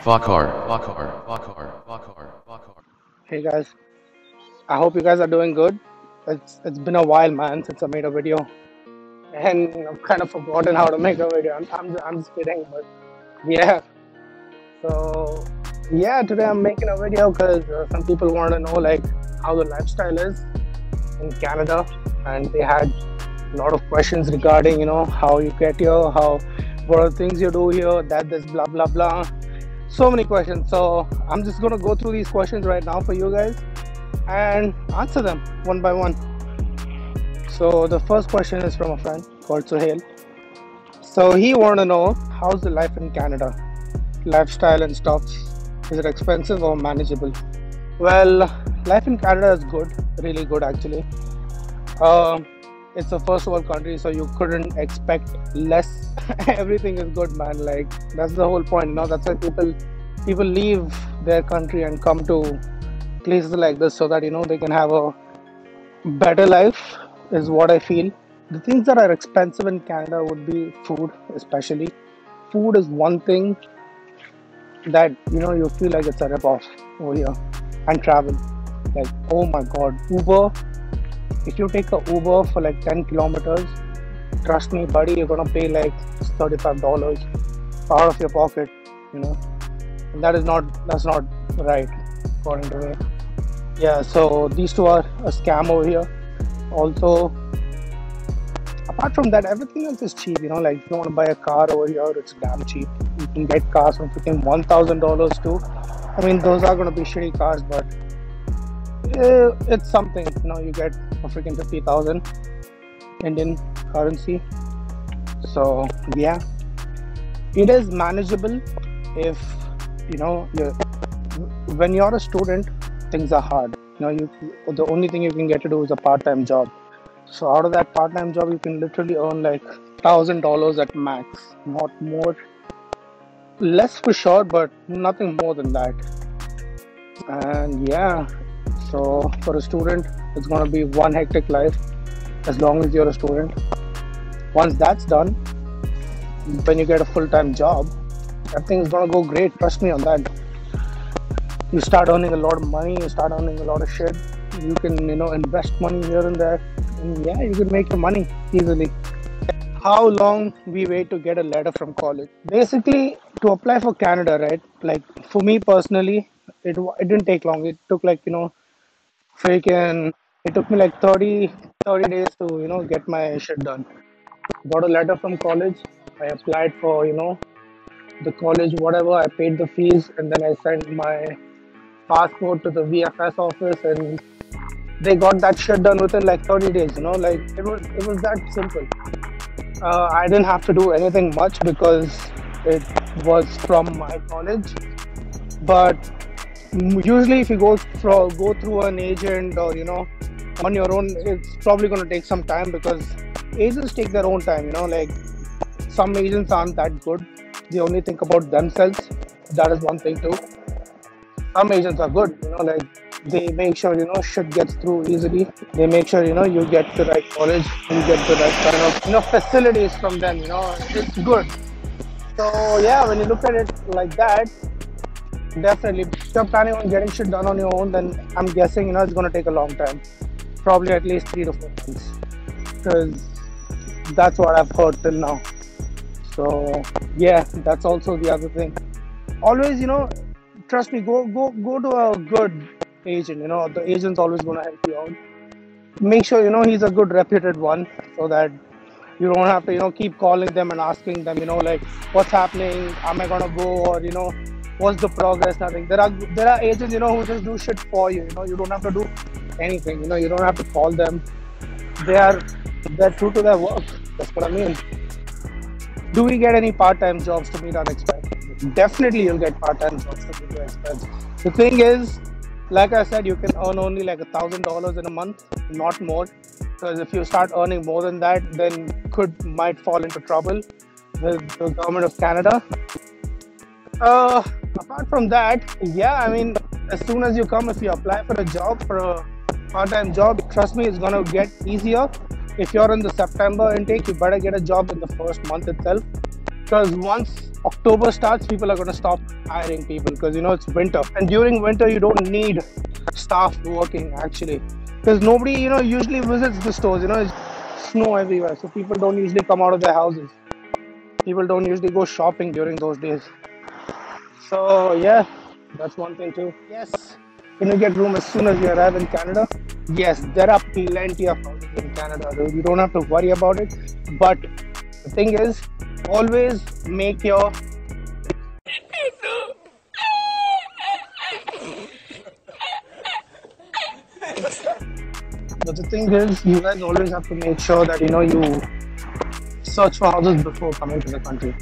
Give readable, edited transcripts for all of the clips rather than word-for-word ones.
Hey guys, I hope you guys are doing good. It's been a while, man, since I made a video, and I've kind of forgotten how to make a video. I'm just kidding, but yeah. So yeah, today I'm making a video because some people want to know like how the lifestyle is in Canada, and they had a lot of questions regarding how you get here, how what are the things you do here, that this blah blah blah. So many questions. So I'm just gonna go through these questions right now for you guys and answer them one by one. So the first question is from a friend called Suhail. So he wanted to know how's the life in Canada, lifestyle and stuff. Is it expensive or manageable? Well, life in Canada is good, really good actually. Uh, it's a first world country, so you couldn't expect less. Everything is good, man. Like that's the whole point. That's why people leave their country and come to places like this so that they can have a better life. Is what I feel. The things that are expensive in Canada would be food, especially. Food is one thing that you feel like it's a rip-off over here, and travel. Like, oh my God, Uber. If you take a Uber for like 10 kilometers, trust me, buddy, you're gonna pay like $35 out of your pocket. And that's not right, according to me. Yeah, so these two are a scam over here. Also, apart from that, everything else is cheap. Like if you want to buy a car over here, it's damn cheap. You can get cars from freaking $1,000 too. I mean, those are gonna be shitty cars, but it's something. You get a freaking 50,000 Indian currency. So yeah, it is manageable if you're when you're a student. Things are hard. The only thing you can get to do is a part-time job. So out of that part-time job, you can literally earn like $1,000 at max, not more. Less for sure, but nothing more than that. And yeah, so for a student, it's gonna be one hectic life as long as you're a student. Once that's done, when you get a full-time job, everything's gonna go great. Trust me on that. You start earning a lot of money, you start earning a lot of shit. You can, invest money here and there. And yeah, you can make your money easily. How long we wait to get a letter from college? Basically, to apply for Canada, right? Like for me personally, it didn't take long. It took like, freaking, it took me like 30 days to, get my shit done. Got a letter from college. I applied for, the college, whatever. I paid the fees and then I sent my passport to the VFS office, and they got that shit done within like 30 days. Like it was that simple. I didn't have to do anything much because it was from my college. But usually, if you go through an agent or on your own, it's probably going to take some time because agents take their own time. Like some agents aren't that good. They only think about themselves. That is one thing too. Some agents are good, like they make sure shit gets through easily. They make sure you get the right college, you get the right kind of facilities from them. It's good. So yeah, when you look at it like that, definitely if you're planning on getting shit done on your own, then I'm guessing it's going to take a long time, probably at least 3 to 4 months, because that's what I've heard till now. So yeah, that's also the other thing. Always trust me, go to a good agent. The agent's always going to help you out. Make sure he's a good reputed one, so that you don't have to keep calling them and asking them like what's happening, am I gonna go, or what's the progress. Nothing. There are agents who just do shit for you. You don't have to do anything. You don't have to call them. They're true to their work. That's what I mean. Do we get any part-time jobs to meet our expenses? Definitely you'll get part-time jobs to meet your expenses. The thing is, like I said, you can earn only like $1,000 in a month, not more. Because if you start earning more than that, then might fall into trouble with the government of Canada. Apart from that, yeah, I mean, as soon as you come, if you apply for a part-time job, trust me, it's gonna get easier. If you're in the September intake, you better get a job in the first month itself. because once October starts, people are going to stop hiring people because it's winter, and during winter you don't need staff working actually, because nobody usually visits the stores. It's snow everywhere, so people don't usually come out of their houses. People don't usually go shopping during those days. So yeah, that's one thing too. Yes, can you get room as soon as you arrive in Canada? Yes, there are plenty of houses in Canada, dude. You don't have to worry about it. But the thing is, always make your but the thing is, you guys always have to make sure that you search for houses before coming to the country,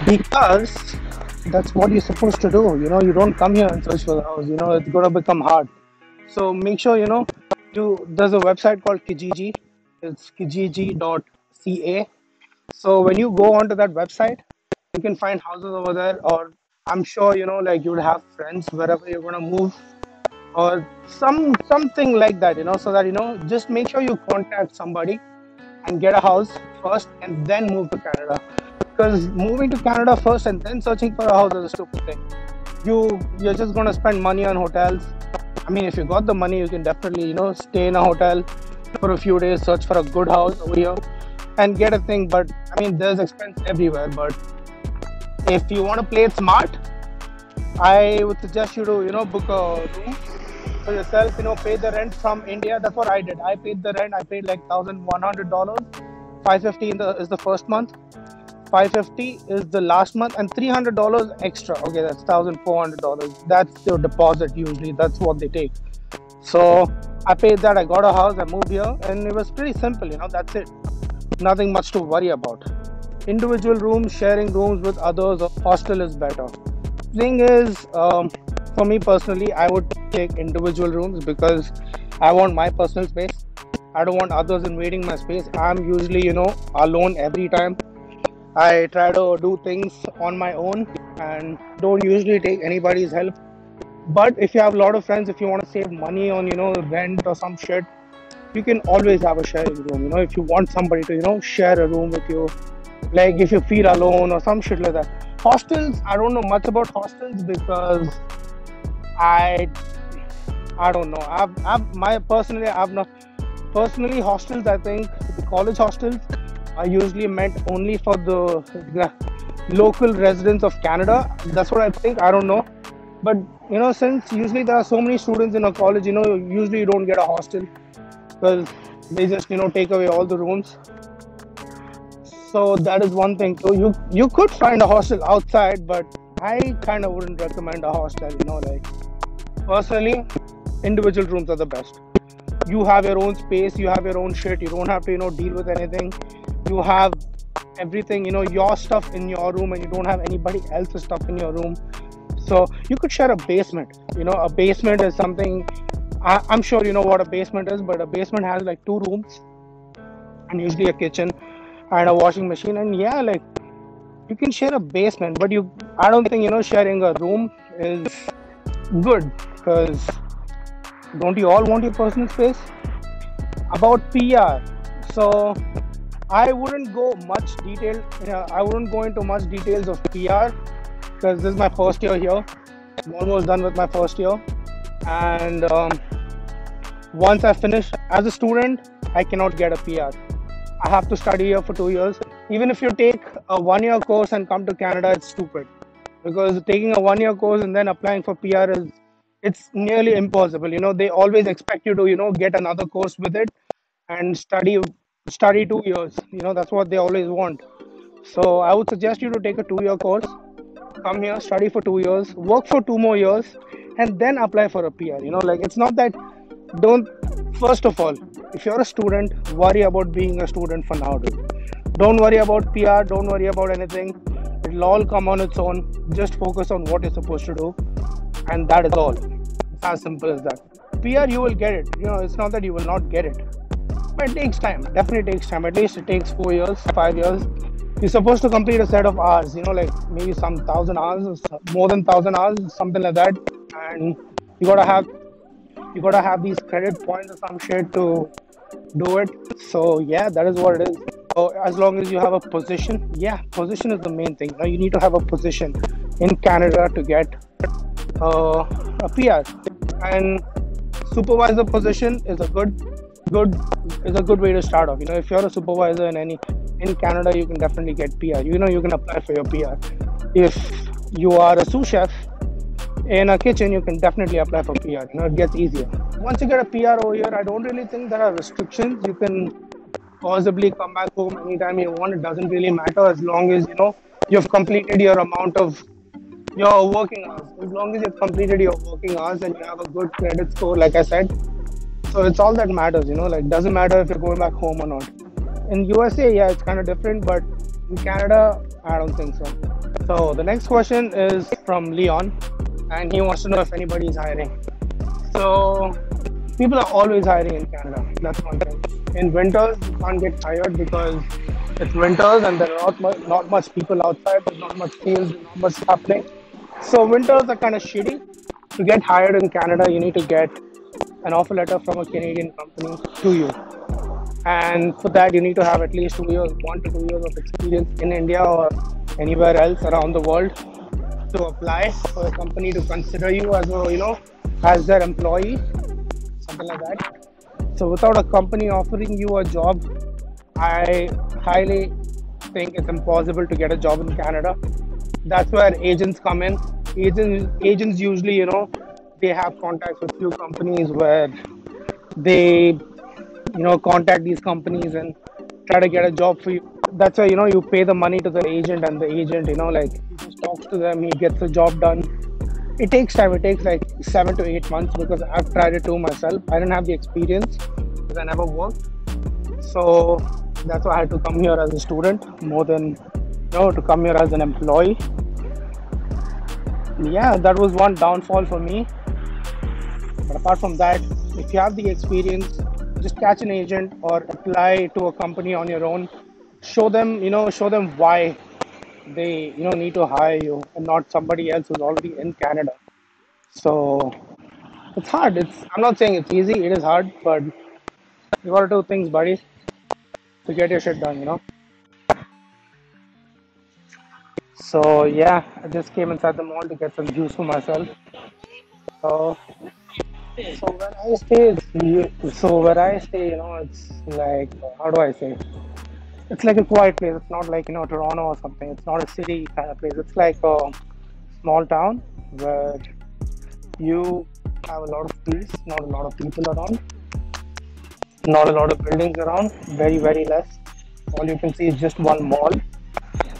because that's what you're supposed to do. You don't come here and search for the house. It's gonna become hard. So make sure there's a website called Kijiji. It's kijiji.ca. So when you go onto that website, you can find houses over there, or I'm sure like you'd have friends wherever you're gonna move, or something like that. So that just make sure you contact somebody and get a house first, and then move to Canada. Because moving to Canada first and then searching for a house is a stupid thing. You're just gonna spend money on hotels. I mean, if you got the money, you can definitely stay in a hotel for a few days, search for a good house over here, and get a thing. But I mean, there's expense everywhere. But if you want to play it smart, I would suggest you to book a room for yourself. Pay the rent from India. That's what I did. I paid the rent. I paid like $1,100. 550 is the first month. 550 is the last month, and $300 extra. Okay, that's $1,400. That's your deposit usually. That's what they take. So I paid that. I got a house. I moved here, and it was pretty simple. That's it. Nothing much to worry about. Individual rooms, sharing rooms with others, or hostel is better. Thing is, for me personally, I would take individual rooms because I want my personal space. I don't want others invading my space. I'm usually alone every time. I try to do things on my own and don't usually take anybody's help. But if you have a lot of friends, if you want to save money on rent or some shit, you can always have a sharing room. If you want somebody to share a room with you, like if you feel alone or some shit like that. Hostels, I don't know much about hostels because I don't know. I've not personally hostels. I think the college hostels are usually meant only for the local residents of Canada. That's what I think. I don't know, but since usually there are so many students in a college, usually you don't get a hostel because they just take away all the rooms. So that is one thing. So you could find a hostel outside, but I kind of wouldn't recommend a hostel. Like personally, individual rooms are the best. You have your own space. You have your own shit. You don't have to deal with anything. You have everything, your stuff in your room, and you don't have anybody else's stuff in your room. So you could share a basement. A basement is something, I'm sure you know what a basement is, but a basement has like 2 rooms and usually a kitchen and a washing machine. And yeah, like you can share a basement, but I don't think sharing a room is good, because don't you all want your personal space? About PR, so I wouldn't go much detail. I wouldn't go into much details of PR because this is my first year here. I'm almost done with my first year, and once I finish as a student, I cannot get a PR. I have to study here for 2 years. Even if you take a 1-year course and come to Canada, it's stupid, because taking a 1-year course and then applying for PR it's nearly impossible. They always expect you to get another course with it and study 2 years. That's what they always want. So I would suggest you to take a 2-year course, come here, study for 2 years, work for 2 more years, and then apply for a PR. Like it's not that. Don't First of all, if you're a student, worry about being a student for now, dude. Don't worry about PR, don't worry about anything. It'll all come on its own. Just focus on what you're supposed to do, and that is all. It's as simple as that. PR, you will get it. It's not that you will not get it, but it takes time. Definitely takes time. At least it takes 4 years, 5 years. You're supposed to complete a set of hours, like maybe some 1,000 hours, more than 1,000 hours, something like that. And you gotta have these credit points or some shit to do it. So yeah, that is what it is. So as long as you have a position, yeah, position is the main thing. You need to have a position in Canada to get a PR. And supervisor position is a good is a good way to start off. If you're a supervisor in Canada, you can definitely get PR. You can apply for your PR. If you are a sous chef in a kitchen, you can definitely apply for PR. It gets easier. Once you get a PR over here, I don't really think there are restrictions. You can possibly come back home anytime you want. It doesn't really matter as long as you've completed your amount of your working hours. As long as you've completed your working hours and you have a good credit score, like I said, so it's all that matters. Like doesn't matter if you're going back home or not. In USA, yeah, it's kind of different, but in Canada, I don't think so. So the next question is from Leon, and he wants to know if anybody is hiring. So people are always hiring in Canada. That's one thing. In winters, you can't get hired because it's winters and there are not much people outside. There's not much fields, not much happening. So winters are kind of shitty. To get hired in Canada, you need to get an offer letter from a Canadian company to you. And for that, you need to have at least 2 years, 1 to 2 years of experience in India or anywhere else around the world to apply for a company to consider you as their employee, something like that. So without a company offering you a job, I highly think it's impossible to get a job in Canada. That's where agents come in. Agents usually, they have contacts with few companies where they, contact these companies and try to get a job for you. That's why, you pay the money to the agent, and the agent, he just talks to them, he gets the job done. It takes time. It takes like 7 to 8 months because I've tried it too myself. I didn't have the experience because I never worked. So that's why I had to come here as a student more than to come here as an employee. Yeah, that was one downfall for me. But apart from that, if you have the experience, just catch an agent or apply to a company on your own. Show them why they need to hire you and not somebody else who's already in Canada. So it's hard. I'm not saying it's easy. It is hard, but you gotta do things, buddy, to get your shit done. So yeah, I just came inside the mall to get some juice for myself. So so where I stay, it's like, how do I say? It's like a quiet place. It's not like Toronto or something. It's not a city kind of place. It's like a small town where you have a lot of peace, not a lot of people around, not a lot of buildings around, very, very less. All you can see is just one mall,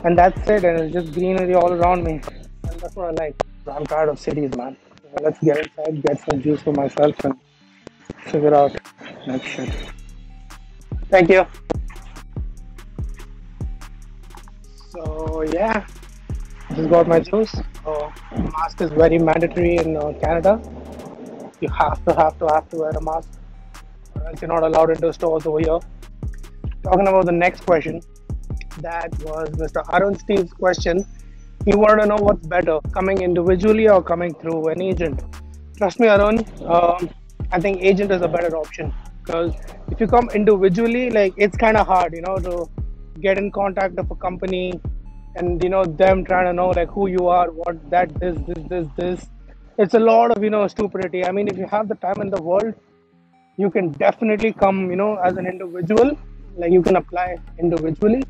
and that's it, and it's just greenery all around me. And that's what I like. I'm tired of cities, man. So let's get inside, get some juice for myself, and figure out next shit. Thank you. So, yeah, I just got my juice. So, mask is very mandatory in Canada. You have to wear a mask, or else you're not allowed into stores over here. Talking about the next question, that was Mr. Arun Steve's question. He wanted to know what's better, coming individually or coming through an agent. Trust me, Arun, I think agent is a better option because if you come individually, like it's kind of hard, to get in contact of a company and them trying to know like who you are, what that this. It's a lot of stupidity. I mean, if you have the time in the world, you can definitely come as an individual, like you can apply individually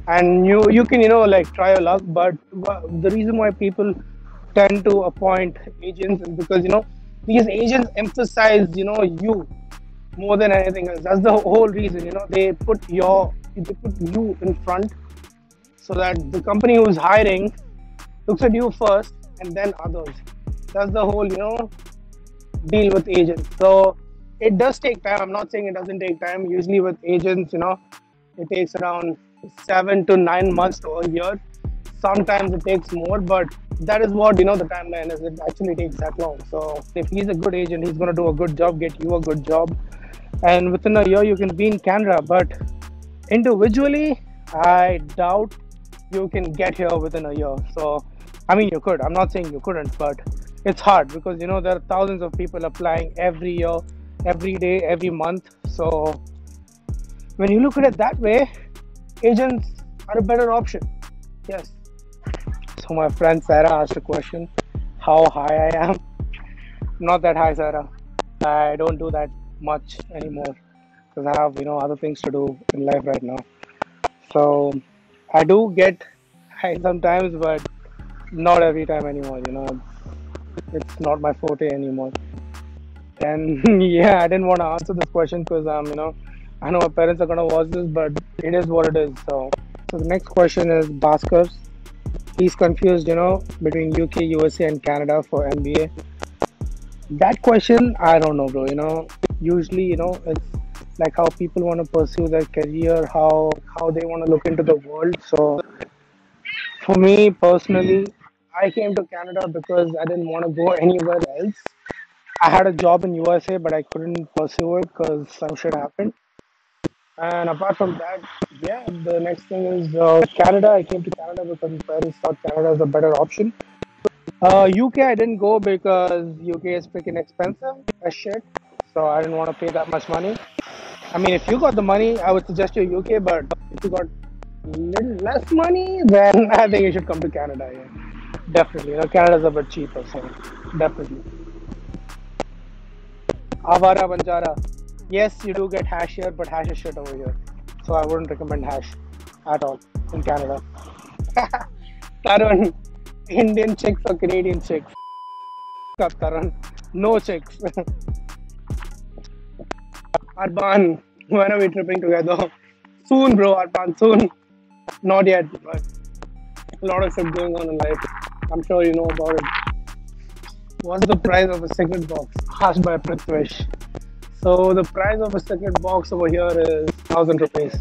and you can like try your luck. But the reason why people tend to appoint agents is because these agents emphasize you more than anything else. That's the whole reason. They put you in front so that the company who's hiring looks at you first and then others. That's the whole deal with agents. So it does take time. I'm not saying it doesn't take time. Usually with agents, it takes around 7 to 9 months to a year. Sometimes it takes more, but that is what the timeline is. It actually takes that long. So if he's a good agent, he's gonna do a good job, get you a good job, and within a year you can be in Canada. But individually, I doubt you can get here within a year. So I mean, you could. I'm not saying you couldn't, but it's hard because there are thousands of people applying every year, every day, every month. So when you look at it that way, Agents are a better option. Yes. So my friend Sarah asked a question, how high I am. Not that high, Sarah. I don't do that much anymore because I have, other things to do in life right now. So I do get high sometimes, but not every time anymore. It's not my forte anymore. And yeah, I didn't want to answer this question because I know my parents are gonna watch this, but it is what it is. So the next question is Bhaskar. He's confused, between UK, USA, and Canada for MBA. That question, I don't know, bro. Usually, it's like how people want to pursue their career, how they want to look into the world. So for me personally, I came to Canada because I didn't want to go anywhere else. I had a job in USA, but I couldn't pursue it because some shit happened. And apart from that, yeah, the next thing is Canada. I came to Canada because my parents thought Canada is a better option. UK, I didn't go because UK is freaking expensive as shit. So I didn't want to pay that much money. I mean, if you got the money, I would suggest you UK. But if you got little less money, then I think you should come to Canada. Yeah, definitely. Canada's a bit cheaper, so definitely. Avara Banjara. Yes, you do get hash here, but hash is shit over here. So I wouldn't recommend hash at all in Canada. Tarun, Indian chicks or Canadian chicks? Tarun, no chicks. Arban, when are we tripping together? Soon, bro, Arban, soon. Not yet, but a lot of shit going on in life. I'm sure you know about it. What's the price of a cigarette box? Asked by Prithvish. So the price of a cigarette box over here is 1,000 rupees,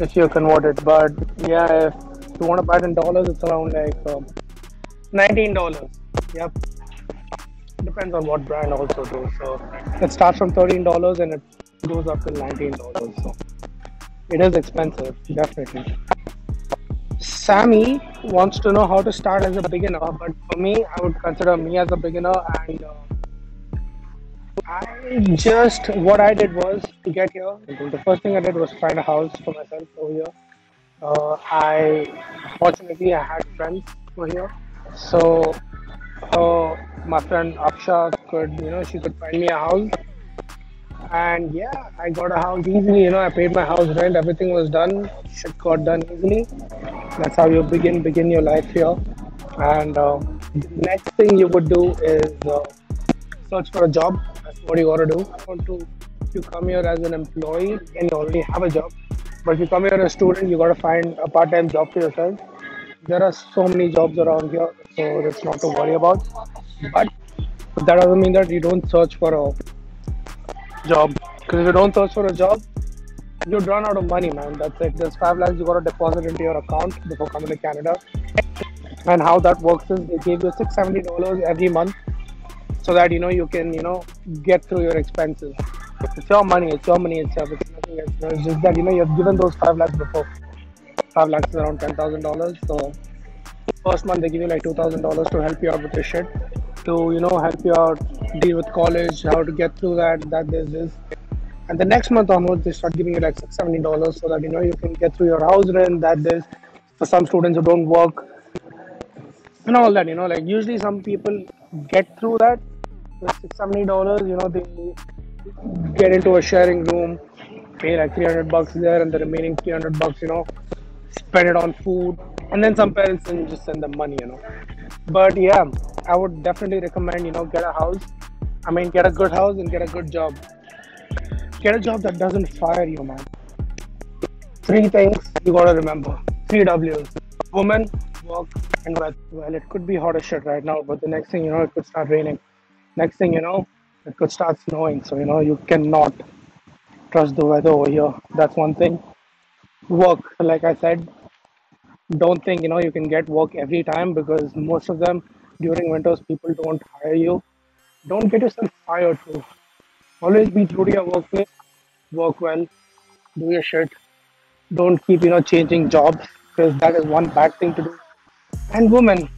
if you convert it. But yeah, if you want to buy it in dollars, it's around like $19. Yep, depends on what brand also too. So it starts from $13 and it goes up to $19. So it is expensive, definitely. Sammy wants to know how to start as a beginner, but for me, I would consider me as a beginner, and what I did was to get here. The first thing I did was find a house for myself over here. Fortunately I had friends over here, so my friend Aksha could, she could find me a house, and yeah, I got a house easily. I paid my house rent, everything was done. Shit got done easily. That's how you begin your life here. And the next thing you would do is search for a job. That's what you got to do. If you come here as an employee and you already have a job, but if you come here as a student, you got to find a part-time job for yourself. There are so many jobs around here, so that's not to worry about. But that doesn't mean that you don't search for a job. Because if you don't search for a job, you'd run out of money, man. That's it. There's 5 lakhs you got to deposit into your account before coming to Canada. And how that works is they give you $670 every month so that you can get through your expenses. It's your money. It's your money itself. It's nothing else. It's just that you've given those 5 lakhs before. 5 lakhs is around $10,000. So first month they give you like $2,000 to help you out with your shit, to help you out deal with college, how to get through that this. And the next month onwards they start giving you like $670 so that you can get through your house rent, that this. For some students who don't work and all that, like usually some people get through that with $670. They get into a sharing room, pay like $300 there, and the remaining $300, spend it on food. And then some parents then just send them money. But yeah, I would definitely recommend, get a house. I mean, get a good house and get a good job. Get a job that doesn't fire you, man. Three things you gotta remember. Three W's. Woman, work, and weather. Well, it could be hot as shit right now, but the next thing it could start raining. Next thing it could start snowing. So, you cannot trust the weather over here. That's one thing. Work, like I said, don't think you can get work every time, because most of them during winters people don't hire you. Don't get yourself fired too. Always be true to your workplace, work well, do your shit. Don't keep changing jobs, because that is one bad thing to do. And women,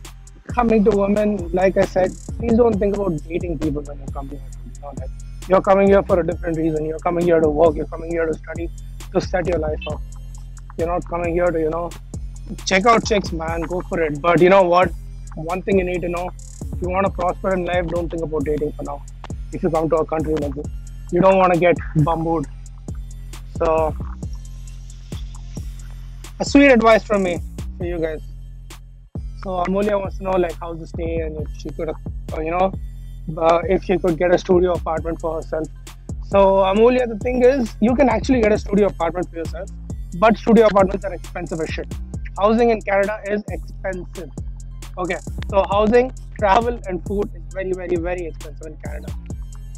coming to women, like I said, please don't think about dating people when you're coming here. Like, you're coming here for a different reason. You're coming here to work, you're coming here to study, to set your life up. You're not coming here to, check out chicks, man. Go for it. But you know what? One thing you need to know: if you want to prosper in life, don't think about dating for now. If you come to a country like this, you don't want to get bambooed. So, a sweet advice from me for you guys. So Amelia wants to know like how's the stay and if she could, if she could get a studio apartment for herself. So Amelia, the thing is, you can actually get a studio apartment for yourself, but studio apartments are expensive as shit. Housing in Canada is expensive. Okay, so housing, travel, and food is very, very, very expensive in Canada.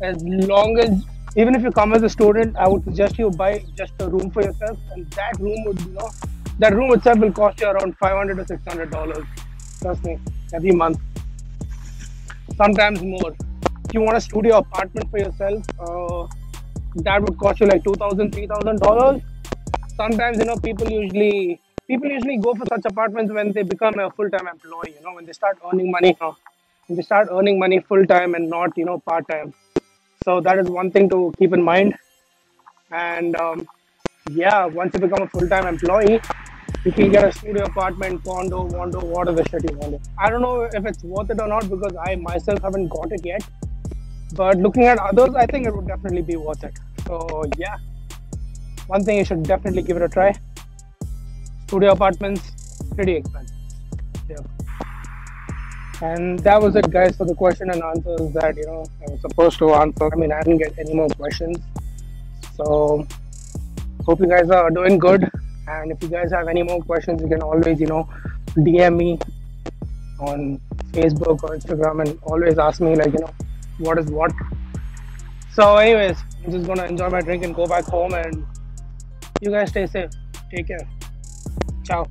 As long as, even if you come as a student, I would suggest you buy just a room for yourself, and that room would, that room itself will cost you around $500 to $600. Trust me, every month. Sometimes more. If you want a studio apartment for yourself, that would cost you like $2,000, $3,000. Sometimes people usually go for such apartments when they become a full-time employee. When they start earning money, full time and not part time. So that is one thing to keep in mind. And yeah, once you become a full-time employee, you can get a studio apartment, condo, whatever shit you want. I don't know if it's worth it or not because I myself haven't got it yet. But looking at others, I think it would definitely be worth it. So yeah, one thing you should definitely give it a try. Studio apartments, pretty expensive. Yeah. And that was it, guys, for the question and answers that I was supposed to answer. I mean, I didn't get any more questions. So hope you guys are doing good. And if you guys have any more questions, you can always DM me on Facebook or Instagram and always ask me what is what. So anyways, I'm just gonna enjoy my drink and go back home, and you guys stay safe. Take care. Ciao.